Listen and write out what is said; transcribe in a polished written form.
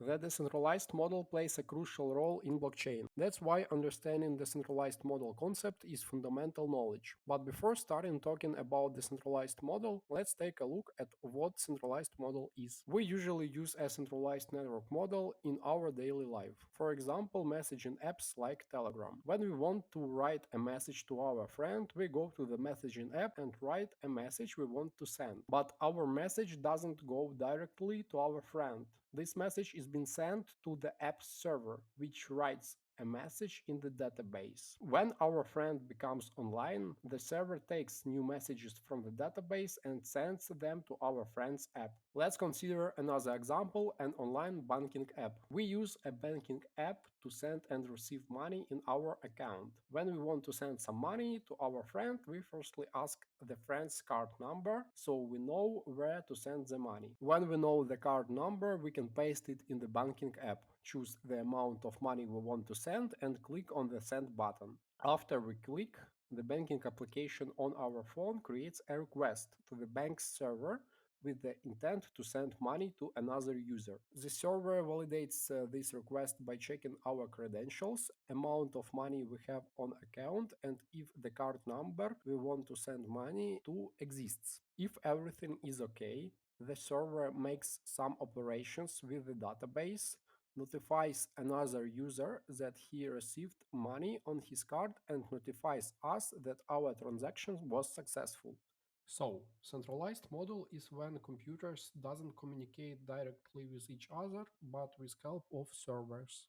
The decentralized model plays a crucial role in blockchain. That's why understanding decentralized model concept is fundamental knowledge. But before starting talking about decentralized model, let's take a look at what centralized model is. We usually use a centralized network model in our daily life. For example, messaging apps like Telegram. When we want to write a message to our friend, we go to the messaging app and write a message we want to send. But our message doesn't go directly to our friend. This message is being sent to the app server, which writes a message in the database. When our friend becomes online, the server takes new messages from the database and sends them to our friend's app. Let's consider another example, an online banking app. We use a banking app to send and receive money in our account. When we want to send some money to our friend, we firstly ask the friend's card number so we know where to send the money. When we know the card number, we can paste it in the banking app, choose the amount of money we want to send, and click on the send button. After we click, the banking application on our phone creates a request to the bank's server with the intent to send money to another user. The server validates this request by checking our credentials, amount of money we have on account, and if the card number we want to send money to exists. If everything is okay, the server makes some operations with the database, notifies another user that he received money on his card, and notifies us that our transaction was successful. So, centralized model is when computers doesn't communicate directly with each other, but with help of servers.